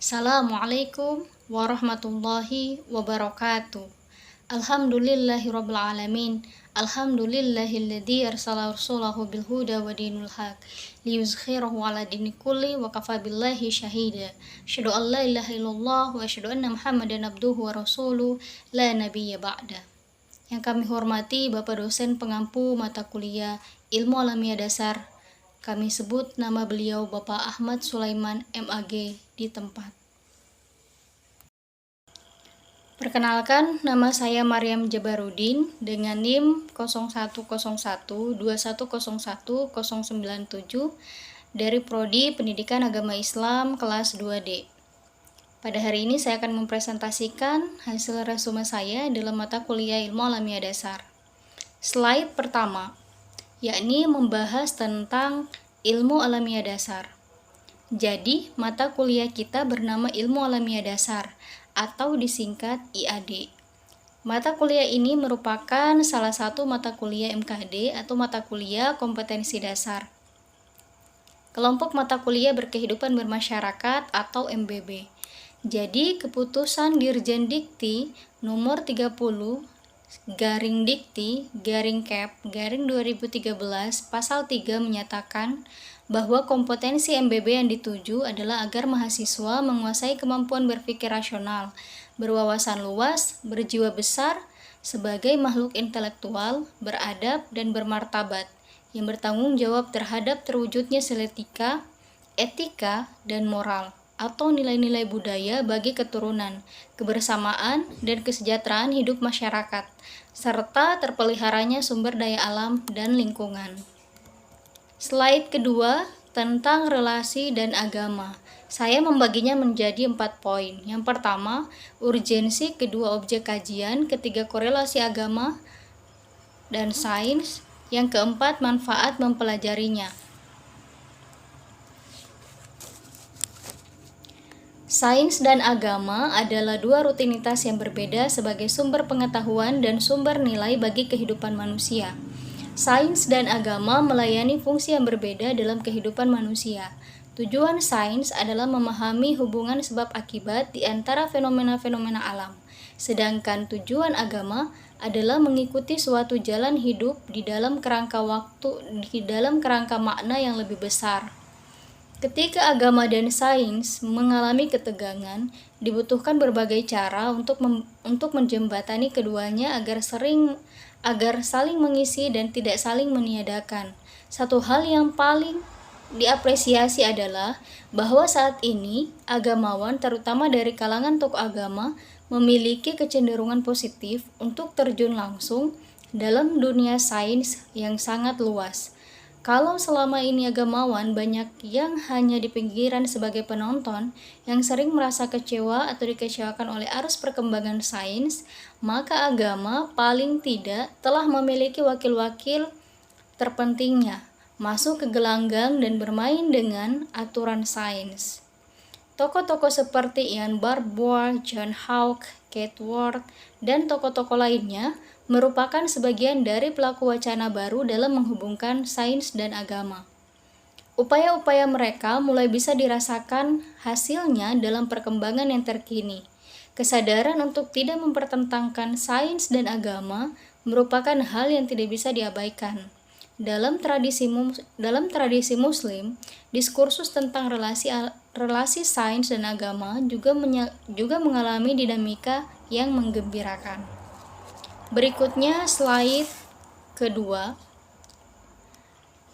Assalamualaikum warahmatullahi wabarakatuh. Alhamdulillahirabbil alamin. Alhamdulillahilladzi arsala rasulahu bil huda wa dinul haq liyuzhhirahu 'ala dini kulli wa kafa billahi syahida. Asyhadu an la ilaha illallah wa asyhadu anna Muhammadan abduhu wa rasuluh la nabiyya ba'da. Yang kami hormati Bapak dosen pengampu mata kuliah Ilmu Alamiah Dasar. Kami sebut nama beliau Bapak Ahmad Sulaiman MAG di tempat. Perkenalkan, nama saya Maryam Jabarudin dengan NIM 010121010097 dari Prodi Pendidikan Agama Islam kelas 2D. Pada hari ini saya akan mempresentasikan hasil resume saya dalam mata kuliah Ilmu Alamiah Dasar. Slide pertama, yakni membahas tentang ilmu alamiah dasar. Jadi, mata kuliah kita bernama Ilmu Alamiah Dasar atau disingkat IAD. Mata kuliah ini merupakan salah satu mata kuliah MKD atau mata kuliah kompetensi dasar. Kelompok mata kuliah berkehidupan bermasyarakat atau MBB. Jadi, keputusan Dirjen Dikti nomor 30 garing Dikti garing Kep garing 2013 pasal 3 menyatakan bahwa kompetensi MBB yang dituju adalah agar mahasiswa menguasai kemampuan berpikir rasional, berwawasan luas, berjiwa besar sebagai makhluk intelektual, beradab dan bermartabat, yang bertanggung jawab terhadap terwujudnya etika dan moral atau nilai-nilai budaya bagi keturunan, kebersamaan, dan kesejahteraan hidup masyarakat, serta terpeliharanya sumber daya alam dan lingkungan. Slide kedua tentang relasi dan agama. Saya membaginya menjadi 4 poin. Yang pertama, urgensi, kedua objek kajian, ketiga korelasi agama dan sains, yang keempat manfaat mempelajarinya. Sains dan agama adalah dua rutinitas yang berbeda sebagai sumber pengetahuan dan sumber nilai bagi kehidupan manusia. Sains dan agama melayani fungsi yang berbeda dalam kehidupan manusia. Tujuan sains adalah memahami hubungan sebab akibat di antara fenomena-fenomena alam, sedangkan tujuan agama adalah mengikuti suatu jalan hidup di dalam kerangka makna yang lebih besar. Ketika agama dan sains mengalami ketegangan, dibutuhkan berbagai cara untuk menjembatani keduanya agar saling mengisi dan tidak saling meniadakan. Satu hal yang paling diapresiasi adalah bahwa saat ini agamawan, terutama dari kalangan tokoh agama, memiliki kecenderungan positif untuk terjun langsung dalam dunia sains yang sangat luas. Kalau selama ini agamawan banyak yang hanya di pinggiran sebagai penonton, yang sering merasa kecewa atau dikecewakan oleh arus perkembangan sains, maka agama paling tidak telah memiliki wakil-wakil terpentingnya, masuk ke gelanggang dan bermain dengan aturan sains. Tokoh-tokoh seperti Ian Barbour, John Hawke, Kate Ward, dan tokoh-tokoh lainnya merupakan sebagian dari pelaku wacana baru dalam menghubungkan sains dan agama. Upaya-upaya mereka mulai bisa dirasakan hasilnya dalam perkembangan yang terkini. Kesadaran untuk tidak mempertentangkan sains dan agama merupakan hal yang tidak bisa diabaikan. Dalam tradisi Muslim, diskursus tentang relasi sains dan agama juga mengalami dinamika yang menggembirakan. Berikutnya slide kedua,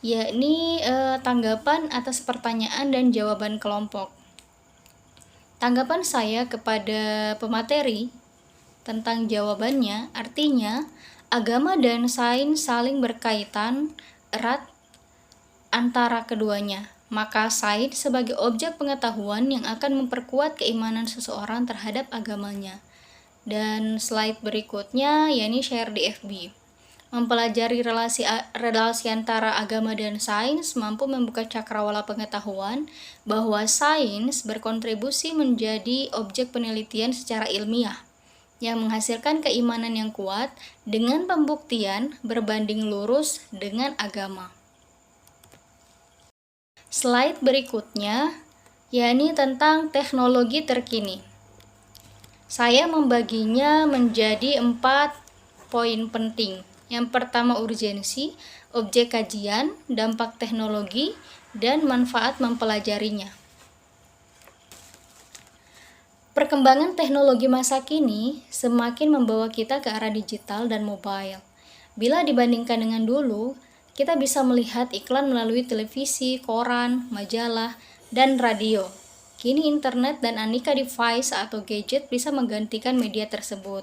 yakni tanggapan atas pertanyaan dan jawaban kelompok. Tanggapan saya kepada pemateri tentang jawabannya, artinya agama dan sains saling berkaitan erat antara keduanya. Maka sains sebagai objek pengetahuan yang akan memperkuat keimanan seseorang terhadap agamanya. Dan slide berikutnya yakni share di FB. Mempelajari relasi antara agama dan sains mampu membuka cakrawala pengetahuan bahwa sains berkontribusi menjadi objek penelitian secara ilmiah yang menghasilkan keimanan yang kuat dengan pembuktian berbanding lurus dengan agama. Slide berikutnya yakni tentang teknologi terkini. Saya membaginya menjadi 4 poin penting. Yang pertama urgensi, objek kajian, dampak teknologi, dan manfaat mempelajarinya. Perkembangan teknologi masa kini semakin membawa kita ke arah digital dan mobile. Bila dibandingkan dengan dulu, kita bisa melihat iklan melalui televisi, koran, majalah, dan radio. Kini internet dan aneka device atau gadget bisa menggantikan media tersebut.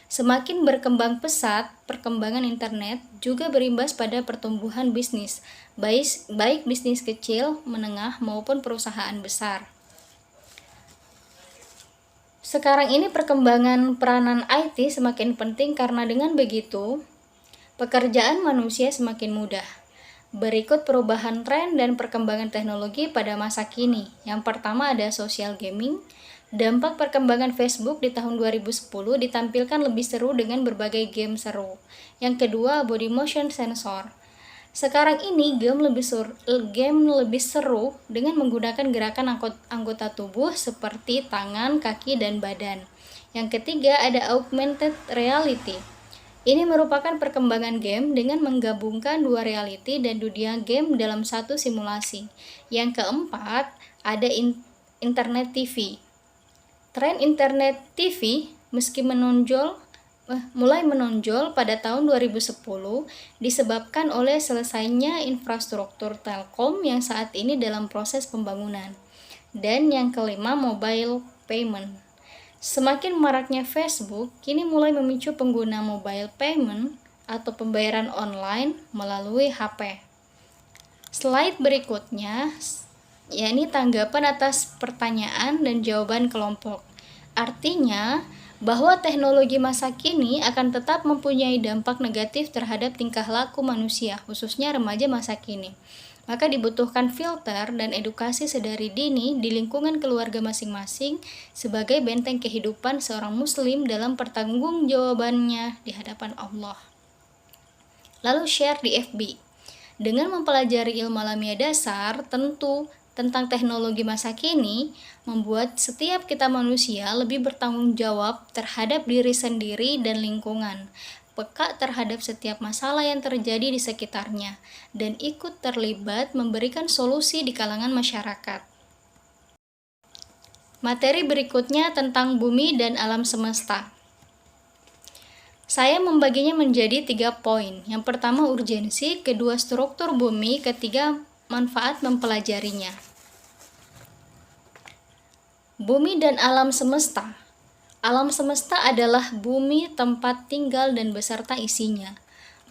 Semakin berkembang pesat, perkembangan internet juga berimbas pada pertumbuhan bisnis, baik bisnis kecil, menengah, maupun perusahaan besar. Sekarang ini perkembangan peranan IT semakin penting karena dengan begitu, pekerjaan manusia semakin mudah. Berikut perubahan tren dan perkembangan teknologi pada masa kini. Yang pertama ada social gaming. Dampak perkembangan Facebook di tahun 2010 ditampilkan lebih seru dengan berbagai game seru. Yang kedua, body motion sensor. Sekarang ini game lebih seru dengan menggunakan gerakan anggota tubuh seperti tangan, kaki, dan badan. Yang ketiga ada augmented reality. Ini merupakan perkembangan game dengan menggabungkan dua reality dan dunia game dalam satu simulasi. Yang keempat, ada internet TV. Tren internet TV mulai menonjol pada tahun 2010 disebabkan oleh selesainya infrastruktur Telkom yang saat ini dalam proses pembangunan. Dan yang kelima, mobile payment. Semakin maraknya Facebook, kini mulai memicu pengguna mobile payment atau pembayaran online melalui HP. Slide berikutnya, yakni tanggapan atas pertanyaan dan jawaban kelompok. Artinya, bahwa teknologi masa kini akan tetap mempunyai dampak negatif terhadap tingkah laku manusia, khususnya remaja masa kini. Maka dibutuhkan filter dan edukasi sedari dini di lingkungan keluarga masing-masing sebagai benteng kehidupan seorang muslim dalam pertanggungjawabannya di hadapan Allah. Lalu share di FB. Dengan mempelajari ilmu alamiah dasar, tentu tentang teknologi masa kini, membuat setiap kita manusia lebih bertanggung jawab terhadap diri sendiri dan lingkungan, peka terhadap setiap masalah yang terjadi di sekitarnya, dan ikut terlibat memberikan solusi di kalangan masyarakat. Materi berikutnya tentang bumi dan alam semesta. Saya membaginya menjadi 3 poin. Yang pertama urgensi, kedua struktur bumi, ketiga manfaat mempelajarinya. Bumi dan alam semesta. Alam semesta adalah bumi, tempat tinggal dan beserta isinya.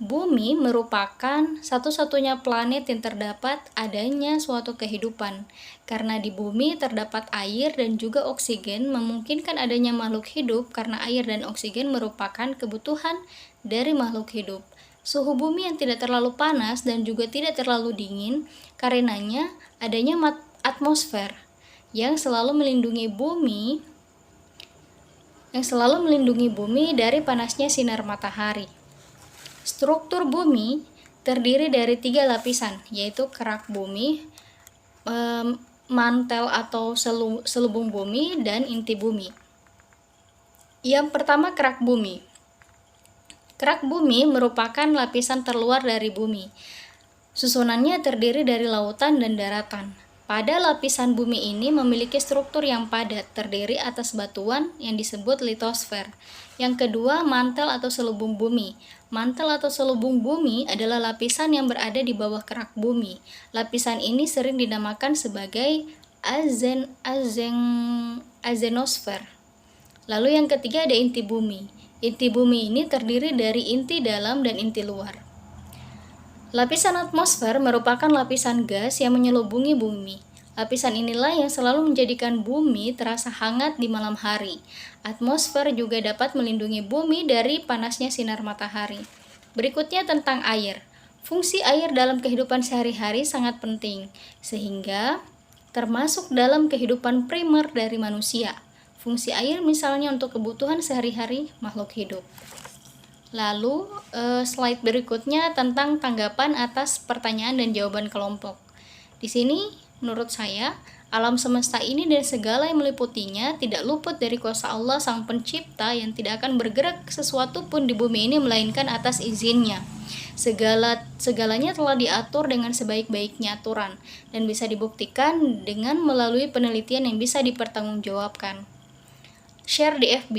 Bumi merupakan satu-satunya planet yang terdapat adanya suatu kehidupan. Karena di bumi terdapat air dan juga oksigen, memungkinkan adanya makhluk hidup karena air dan oksigen merupakan kebutuhan dari makhluk hidup. Suhu bumi yang tidak terlalu panas dan juga tidak terlalu dingin, karenanya adanya atmosfer yang selalu melindungi bumi dari panasnya sinar matahari. Struktur bumi terdiri dari 3 lapisan, yaitu kerak bumi, mantel atau selubung bumi, dan inti bumi. Yang pertama, kerak bumi. Kerak bumi merupakan lapisan terluar dari bumi. Susunannya terdiri dari lautan dan daratan. Pada lapisan bumi ini memiliki struktur yang padat, terdiri atas batuan yang disebut litosfer. Yang kedua, mantel atau selubung bumi. Mantel atau selubung bumi adalah lapisan yang berada di bawah kerak bumi. Lapisan ini sering dinamakan sebagai azenosfer. Lalu yang ketiga ada inti bumi. Inti bumi ini terdiri dari inti dalam dan inti luar. Lapisan atmosfer merupakan lapisan gas yang menyelubungi bumi. Lapisan inilah yang selalu menjadikan bumi terasa hangat di malam hari. Atmosfer juga dapat melindungi bumi dari panasnya sinar matahari. Berikutnya tentang air. Fungsi air dalam kehidupan sehari-hari sangat penting, sehingga termasuk dalam kehidupan primer dari manusia. Fungsi air misalnya untuk kebutuhan sehari-hari makhluk hidup. Lalu slide berikutnya tentang tanggapan atas pertanyaan dan jawaban kelompok. Di sini menurut saya Alam semesta ini dan segala yang meliputinya tidak luput dari kuasa Allah Sang Pencipta yang tidak akan bergerak sesuatu pun di bumi ini melainkan atas izinnya. Segalanya telah diatur dengan sebaik-baiknya aturan dan bisa dibuktikan dengan melalui penelitian yang bisa dipertanggungjawabkan. Share di FB.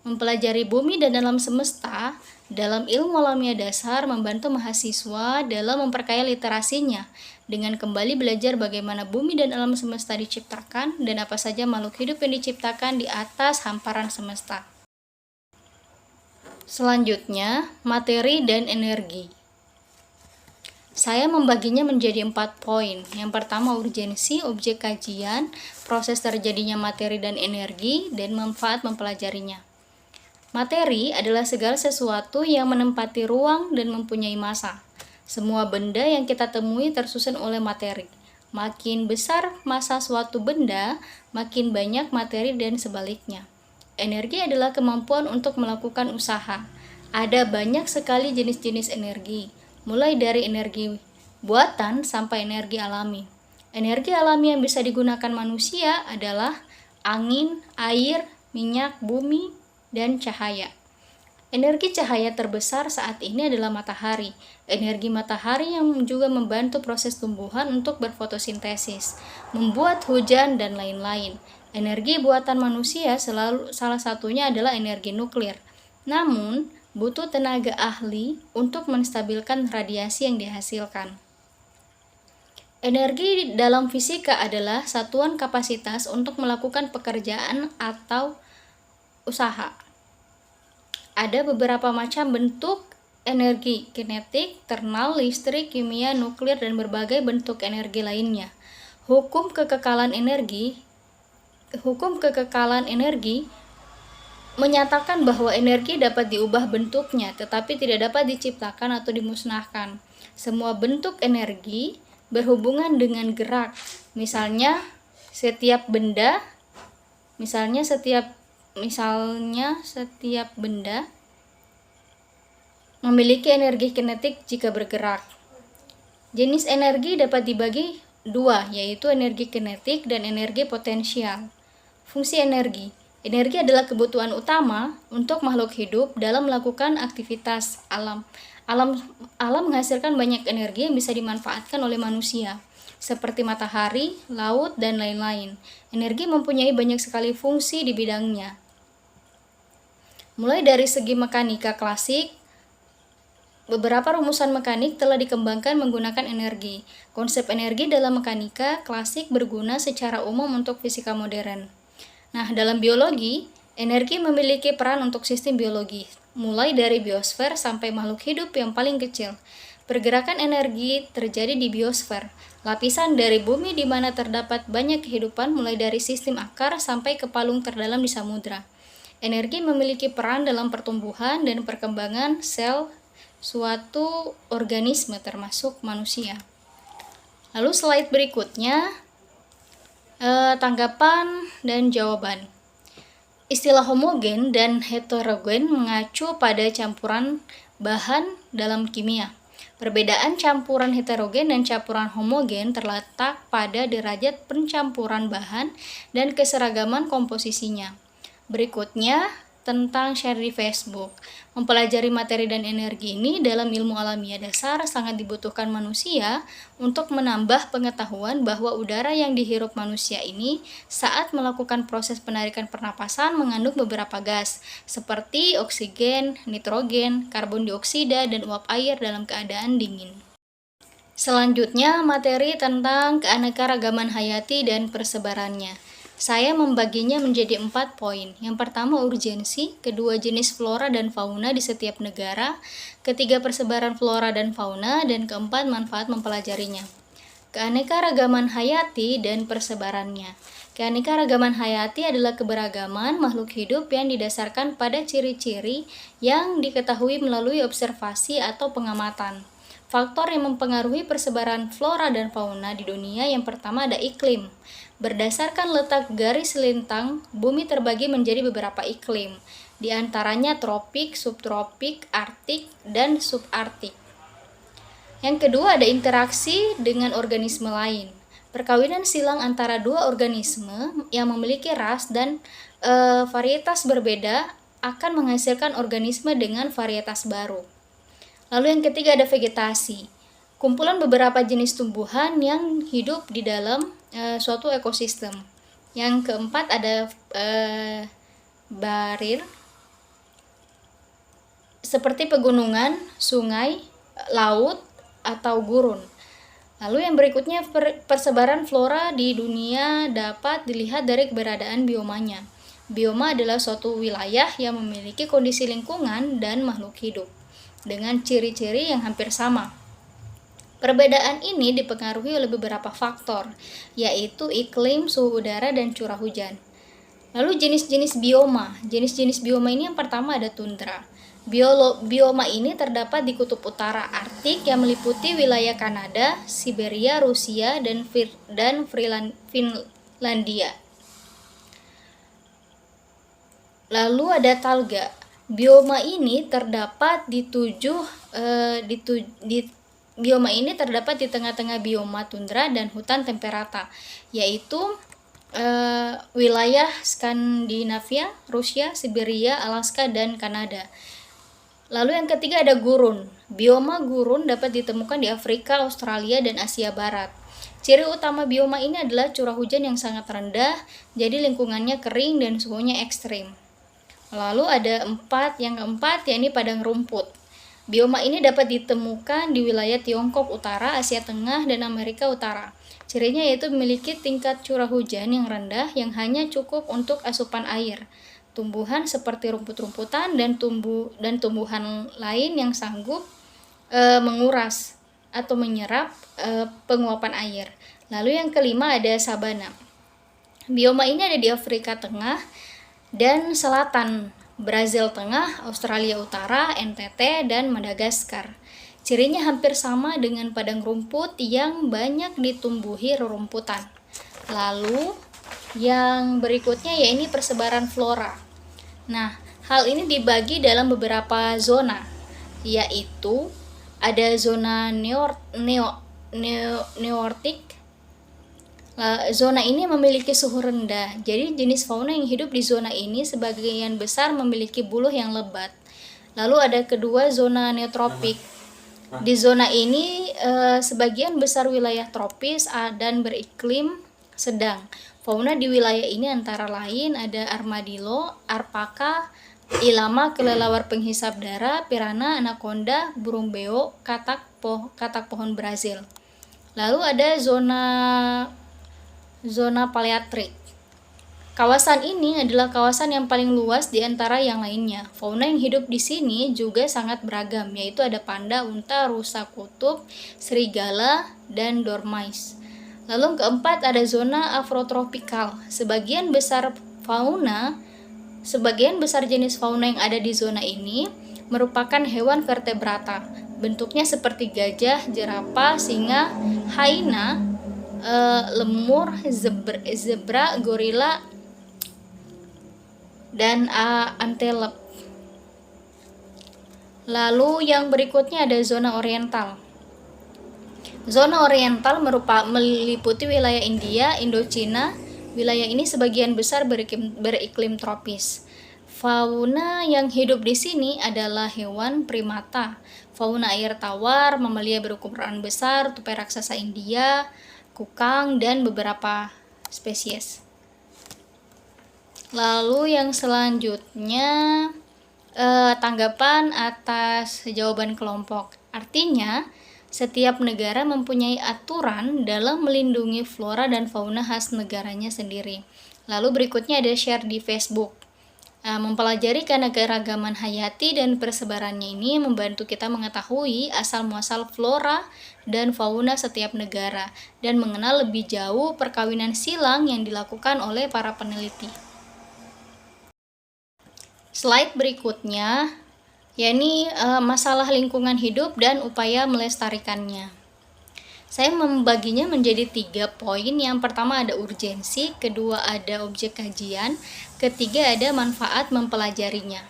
Mempelajari bumi dan alam semesta dalam ilmu alamiah dasar membantu mahasiswa dalam memperkaya literasinya dengan kembali belajar bagaimana bumi dan alam semesta diciptakan dan apa saja makhluk hidup yang diciptakan di atas hamparan semesta. Selanjutnya, materi dan energi. Saya membaginya menjadi 4 poin. Yang pertama, urgensi, objek kajian, proses terjadinya materi dan energi, dan manfaat mempelajarinya. Materi adalah segala sesuatu yang menempati ruang dan mempunyai massa. Semua benda yang kita temui tersusun oleh materi. Makin besar massa suatu benda, makin banyak materi dan sebaliknya. Energi adalah kemampuan untuk melakukan usaha. Ada banyak sekali jenis-jenis energi, mulai dari energi buatan sampai energi alami. Energi alami yang bisa digunakan manusia adalah angin, air, minyak, bumi, dan cahaya. Energi cahaya terbesar saat ini adalah matahari. Energi matahari yang juga membantu proses tumbuhan untuk berfotosintesis, membuat hujan, dan lain-lain. Energi buatan manusia salah satunya adalah energi nuklir. Namun, butuh tenaga ahli untuk menstabilkan radiasi yang dihasilkan. Energi dalam fisika adalah satuan kapasitas untuk melakukan pekerjaan atau usaha. Ada beberapa macam bentuk energi: kinetik, thermal, listrik, kimia, nuklir, dan berbagai bentuk energi lainnya. Hukum kekekalan energi menyatakan bahwa energi dapat diubah bentuknya, tetapi tidak dapat diciptakan atau dimusnahkan. Semua bentuk energi berhubungan dengan gerak. Misalnya setiap benda memiliki energi kinetik jika bergerak. Jenis energi dapat dibagi 2, yaitu energi kinetik dan energi potensial. Fungsi energi. Energi adalah kebutuhan utama untuk makhluk hidup dalam melakukan aktivitas alam. Alam menghasilkan banyak energi yang bisa dimanfaatkan oleh manusia, seperti matahari, laut, dan lain-lain. Energi mempunyai banyak sekali fungsi di bidangnya. Mulai dari segi mekanika klasik, beberapa rumusan mekanik telah dikembangkan menggunakan energi. Konsep energi dalam mekanika klasik berguna secara umum untuk fisika modern. Nah, dalam biologi, energi memiliki peran untuk sistem biologi, mulai dari biosfer sampai makhluk hidup yang paling kecil. Pergerakan energi terjadi di biosfer, lapisan dari bumi di mana terdapat banyak kehidupan, mulai dari sistem akar sampai ke palung terdalam di samudra. Energi memiliki peran dalam pertumbuhan dan perkembangan sel suatu organisme termasuk manusia. Lalu slide berikutnya, tanggapan dan jawaban. Istilah homogen dan heterogen mengacu pada campuran bahan dalam kimia. Perbedaan campuran heterogen dan campuran homogen terletak pada derajat pencampuran bahan dan keseragaman komposisinya. Berikutnya, tentang share di Facebook. Mempelajari materi dan energi ini dalam ilmu alamiah dasar sangat dibutuhkan manusia untuk menambah pengetahuan bahwa udara yang dihirup manusia ini saat melakukan proses penarikan pernapasan mengandung beberapa gas seperti oksigen, nitrogen, karbon dioksida, dan uap air dalam keadaan dingin. Selanjutnya, materi tentang keanekaragaman hayati dan persebarannya. Saya membaginya menjadi 4 poin. Yang pertama, urgensi, kedua, jenis flora dan fauna di setiap negara, ketiga, persebaran flora dan fauna, dan keempat, manfaat mempelajarinya. Keanekaragaman hayati dan persebarannya. Keanekaragaman hayati adalah keberagaman makhluk hidup yang didasarkan pada ciri-ciri yang diketahui melalui observasi atau pengamatan. Faktor yang mempengaruhi persebaran flora dan fauna di dunia yang pertama ada iklim. Berdasarkan letak garis lintang, bumi terbagi menjadi beberapa iklim, di antaranya tropik, subtropik, arktik, dan subarktik. Yang kedua ada interaksi dengan organisme lain. Perkawinan silang antara dua organisme yang memiliki ras dan varietas berbeda akan menghasilkan organisme dengan varietas baru. Lalu yang ketiga ada vegetasi. Kumpulan beberapa jenis tumbuhan yang hidup di dalam suatu ekosistem. Yang keempat ada barir, seperti pegunungan, sungai, laut, atau gurun. Lalu yang berikutnya persebaran flora di dunia dapat dilihat dari keberadaan biomanya. Bioma adalah suatu wilayah yang memiliki kondisi lingkungan dan makhluk hidup dengan ciri-ciri yang hampir sama. Perbedaan ini dipengaruhi oleh beberapa faktor, yaitu iklim, suhu udara, dan curah hujan. Lalu jenis-jenis bioma. Jenis-jenis bioma ini yang pertama ada tundra. Bioma ini terdapat di kutub utara Arktik yang meliputi wilayah Kanada, Siberia, Rusia, dan Finlandia. Lalu ada taiga. Bioma ini terdapat di tengah-tengah bioma tundra dan hutan temperata, yaitu wilayah Skandinavia, Rusia, Siberia, Alaska, dan Kanada. Lalu yang ketiga ada gurun. Bioma gurun dapat ditemukan di Afrika, Australia, dan Asia Barat. Ciri utama bioma ini adalah curah hujan yang sangat rendah, jadi lingkungannya kering dan suhunya ekstrim. Lalu ada yang keempat, yakni padang rumput. Bioma ini dapat ditemukan di wilayah Tiongkok Utara, Asia Tengah, dan Amerika Utara. Cirinya yaitu memiliki tingkat curah hujan yang rendah yang hanya cukup untuk asupan air. Tumbuhan seperti rumput-rumputan dan tumbuhan lain yang sanggup menguras atau menyerap penguapan air. Lalu yang kelima ada sabana. Bioma ini ada di Afrika Tengah dan Selatan, Brazil Tengah, Australia Utara, NTT, dan Madagaskar. Cirinya hampir sama dengan padang rumput yang banyak ditumbuhi rerumputan. Lalu yang berikutnya yaitu persebaran flora. Nah, hal ini dibagi dalam beberapa zona, yaitu ada zona nearctic. Zona ini memiliki suhu rendah, jadi jenis fauna yang hidup di zona ini sebagian besar memiliki buluh yang lebat. Lalu ada kedua zona neotropik. Di zona ini sebagian besar wilayah tropis dan beriklim sedang. Fauna di wilayah ini antara lain ada armadillo, alpaka, ilama, kelelawar penghisap darah, piranha, anaconda, burung beo, katak pohon Brazil. Lalu ada zona palearktik. Kawasan ini adalah kawasan yang paling luas di antara yang lainnya. Fauna yang hidup di sini juga sangat beragam, yaitu ada panda, unta, rusa kutub, serigala, dan dormouse. Lalu yang keempat ada zona afrotropikal. Sebagian besar jenis fauna yang ada di zona ini merupakan hewan vertebrata. Bentuknya seperti gajah, jerapah, singa, hyena, lemur, zebra, gorila, dan antelope. Lalu yang berikutnya ada zona oriental. Zona oriental meliputi wilayah India, Indochina. Wilayah ini sebagian besar beriklim tropis. Fauna yang hidup di sini adalah hewan primata, fauna air tawar, mamalia berukuran besar, tupai raksasa India, kukang, dan beberapa spesies. Lalu yang selanjutnya tanggapan atas jawaban kelompok. Artinya, setiap negara mempunyai aturan dalam melindungi flora dan fauna khas negaranya sendiri. Lalu berikutnya ada share di Facebook. Mempelajari keanekaragaman hayati dan persebarannya ini membantu kita mengetahui asal-muasal flora dan fauna setiap negara dan mengenal lebih jauh perkawinan silang yang dilakukan oleh para peneliti. Slide berikutnya yakni masalah lingkungan hidup dan upaya melestarikannya. Saya membaginya menjadi 3 poin. Yang pertama ada urgensi, kedua ada objek kajian, ketiga ada manfaat mempelajarinya.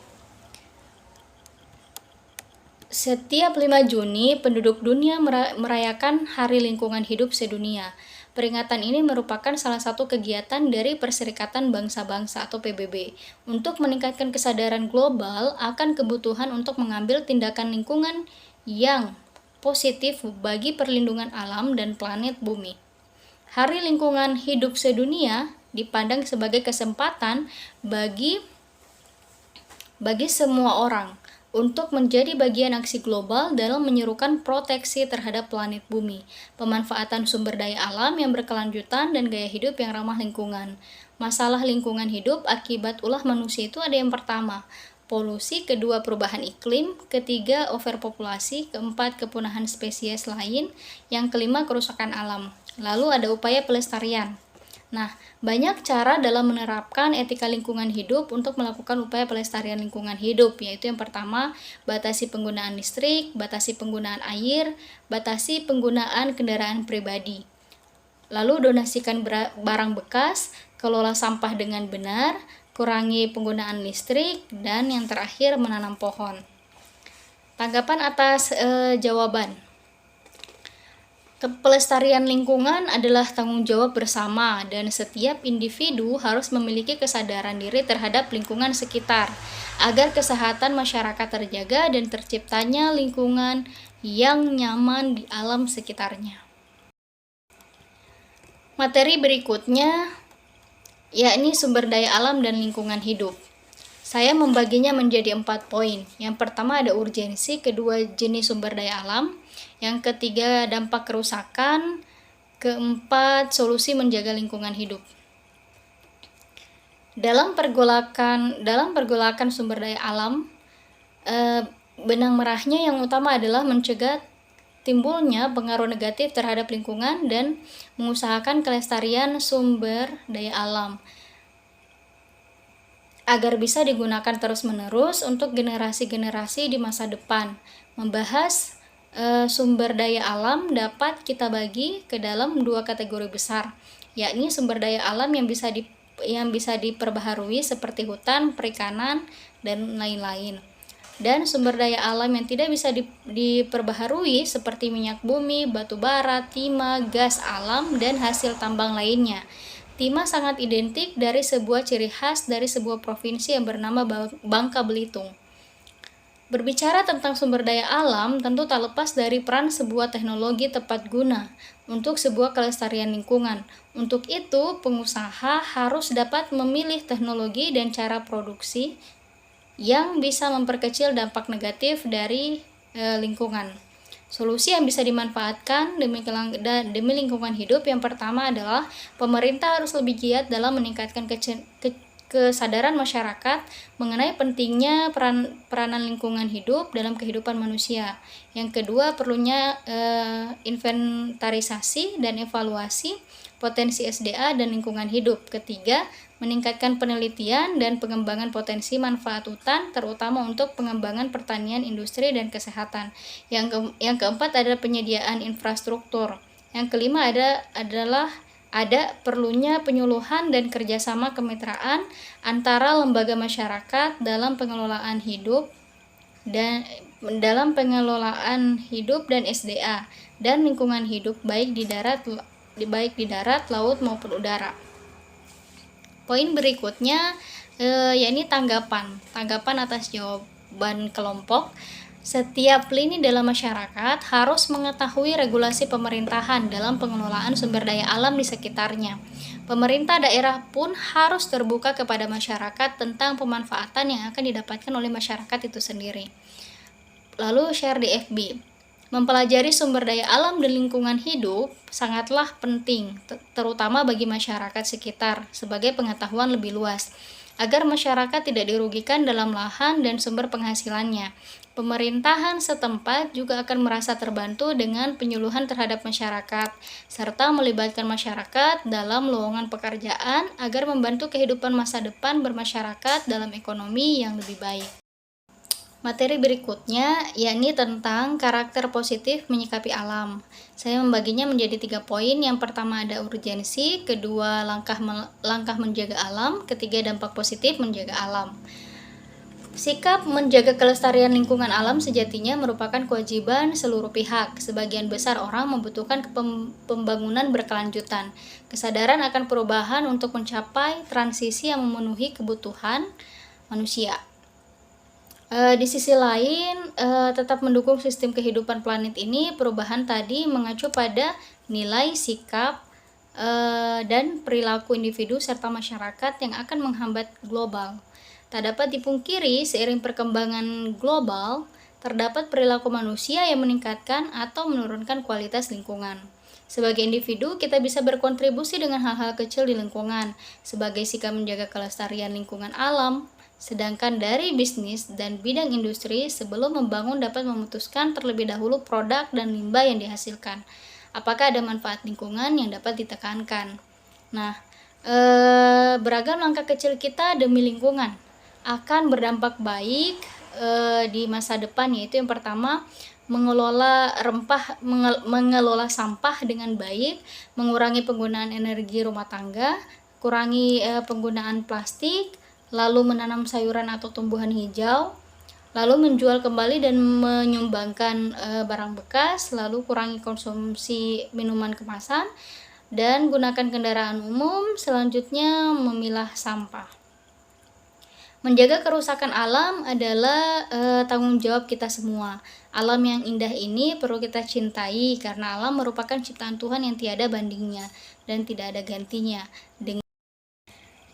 Setiap 5 Juni, penduduk dunia merayakan Hari Lingkungan Hidup Sedunia. Peringatan ini merupakan salah satu kegiatan dari Perserikatan Bangsa-Bangsa atau PBB untuk meningkatkan kesadaran global akan kebutuhan untuk mengambil tindakan lingkungan yang positif bagi perlindungan alam dan planet bumi. Hari Lingkungan Hidup Sedunia dipandang sebagai kesempatan bagi semua orang untuk menjadi bagian aksi global dalam menyerukan proteksi terhadap planet bumi, pemanfaatan sumber daya alam yang berkelanjutan, dan gaya hidup yang ramah lingkungan. Masalah lingkungan hidup akibat ulah manusia itu ada yang pertama, polusi, kedua perubahan iklim, ketiga overpopulasi, keempat kepunahan spesies lain, yang kelima kerusakan alam. Lalu ada upaya pelestarian. Nah, banyak cara dalam menerapkan etika lingkungan hidup untuk melakukan upaya pelestarian lingkungan hidup, yaitu yang pertama, batasi penggunaan listrik, batasi penggunaan air, batasi penggunaan kendaraan pribadi. Lalu donasikan barang bekas, kelola sampah dengan benar, kurangi penggunaan listrik, dan yang terakhir menanam pohon. Tanggapan atas jawaban. Pelestarian lingkungan adalah tanggung jawab bersama dan setiap individu harus memiliki kesadaran diri terhadap lingkungan sekitar agar kesehatan masyarakat terjaga dan terciptanya lingkungan yang nyaman di alam sekitarnya. Materi berikutnya yakni sumber daya alam dan lingkungan hidup. Saya membaginya menjadi 4 poin. Yang pertama ada urgensi, kedua jenis sumber daya alam, yang ketiga dampak kerusakan, keempat solusi menjaga lingkungan hidup. Dalam pergolakan sumber daya alam, benang merahnya yang utama adalah mencegah timbulnya pengaruh negatif terhadap lingkungan dan mengusahakan kelestarian sumber daya alam agar bisa digunakan terus-menerus untuk generasi-generasi di masa depan. Membahas sumber daya alam dapat kita bagi ke dalam 2 kategori besar, yakni sumber daya alam yang bisa diperbaharui seperti hutan, perikanan, dan lain-lain. Dan sumber daya alam yang tidak bisa diperbaharui seperti minyak bumi, batu bara, timah, gas alam, dan hasil tambang lainnya. Timah sangat identik dari sebuah ciri khas dari sebuah provinsi yang bernama Bangka Belitung. Berbicara tentang sumber daya alam tentu tak lepas dari peran sebuah teknologi tepat guna untuk sebuah kelestarian lingkungan. Untuk itu, pengusaha harus dapat memilih teknologi dan cara produksi yang bisa memperkecil dampak negatif dari lingkungan. Solusi yang bisa dimanfaatkan demi lingkungan hidup yang pertama adalah pemerintah harus lebih giat dalam meningkatkan kesadaran masyarakat mengenai pentingnya peranan lingkungan hidup dalam kehidupan manusia. Yang kedua, perlunya inventarisasi dan evaluasi potensi SDA dan lingkungan hidup. Ketiga, meningkatkan penelitian dan pengembangan potensi manfaat hutan, terutama untuk pengembangan pertanian, industri, dan kesehatan. Yang keempat adalah penyediaan infrastruktur. Yang kelima adalah perlunya penyuluhan dan kerjasama kemitraan antara lembaga masyarakat dalam pengelolaan hidup dan SDA dan lingkungan hidup baik di darat, laut maupun udara. Poin berikutnya yakni tanggapan atas jawaban kelompok. Setiap lini dalam masyarakat harus mengetahui regulasi pemerintahan dalam pengelolaan sumber daya alam di sekitarnya. Pemerintah daerah pun harus terbuka kepada masyarakat tentang pemanfaatan yang akan didapatkan oleh masyarakat itu sendiri. Lalu share di FB. Mempelajari sumber daya alam dan lingkungan hidup sangatlah penting, terutama bagi masyarakat sekitar, sebagai pengetahuan lebih luas, agar masyarakat tidak dirugikan dalam lahan dan sumber penghasilannya. Pemerintahan setempat juga akan merasa terbantu dengan penyuluhan terhadap masyarakat, serta melibatkan masyarakat dalam lowongan pekerjaan agar membantu kehidupan masa depan bermasyarakat dalam ekonomi yang lebih baik. Materi berikutnya yakni tentang karakter positif menyikapi alam. Saya membaginya menjadi 3 poin. Yang pertama ada urgensi, kedua langkah menjaga alam, ketiga dampak positif menjaga alam. Sikap menjaga kelestarian lingkungan alam sejatinya merupakan kewajiban seluruh pihak. Sebagian besar orang membutuhkan pembangunan berkelanjutan, kesadaran akan perubahan untuk mencapai transisi yang memenuhi kebutuhan manusia. Di sisi lain, tetap mendukung sistem kehidupan planet ini. Perubahan tadi mengacu pada nilai, sikap, dan perilaku individu serta masyarakat yang akan menghambat global. Tak dapat dipungkiri, seiring perkembangan global, terdapat perilaku manusia yang meningkatkan atau menurunkan kualitas lingkungan. Sebagai individu, kita bisa berkontribusi dengan hal-hal kecil di lingkungan, sebagai sikap menjaga kelestarian lingkungan alam. Sedangkan dari bisnis dan bidang industri, sebelum membangun dapat memutuskan terlebih dahulu produk dan limbah yang dihasilkan. Apakah ada manfaat lingkungan yang dapat ditekankan? Nah, beragam langkah kecil kita demi lingkungan akan berdampak baik di masa depan, yaitu yang pertama, mengelola sampah dengan baik, mengurangi penggunaan energi rumah tangga, kurangi penggunaan plastik, lalu menanam sayuran atau tumbuhan hijau, lalu menjual kembali dan menyumbangkan barang bekas, lalu kurangi konsumsi minuman kemasan, dan gunakan kendaraan umum. Selanjutnya, memilah sampah. Menjaga kerusakan alam adalah tanggung jawab kita semua. Alam yang indah ini perlu kita cintai karena alam merupakan ciptaan Tuhan yang tiada bandingnya dan tidak ada gantinya.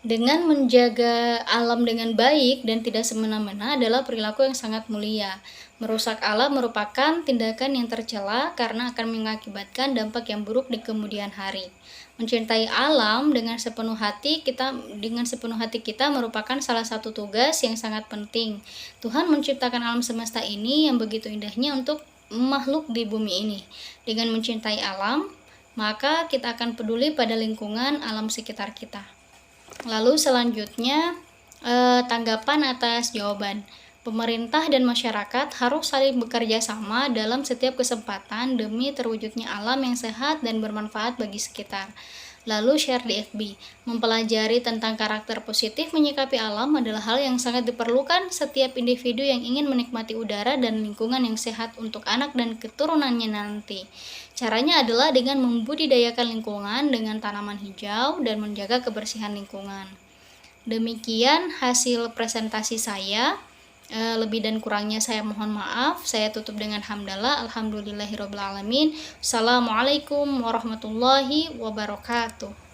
Dengan menjaga alam dengan baik dan tidak semena-mena adalah perilaku yang sangat mulia. Merusak alam merupakan tindakan yang tercela karena akan mengakibatkan dampak yang buruk di kemudian hari. Mencintai alam dengan sepenuh hati kita merupakan salah satu tugas yang sangat penting. Tuhan menciptakan alam semesta ini yang begitu indahnya untuk makhluk di bumi ini. Dengan mencintai alam, maka kita akan peduli pada lingkungan alam sekitar kita. Lalu selanjutnya, tanggapan atas jawaban. Pemerintah dan masyarakat harus saling bekerja sama dalam setiap kesempatan demi terwujudnya alam yang sehat dan bermanfaat bagi sekitar. Lalu share di FB. Mempelajari tentang karakter positif menyikapi alam adalah hal yang sangat diperlukan setiap individu yang ingin menikmati udara dan lingkungan yang sehat untuk anak dan keturunannya nanti. Caranya adalah dengan membudidayakan lingkungan dengan tanaman hijau dan menjaga kebersihan lingkungan. Demikian hasil presentasi saya. Lebih dan kurangnya saya mohon maaf. Saya tutup dengan hamdalah. Alhamdulillahirobbilalamin. Assalamualaikum warahmatullahi wabarakatuh.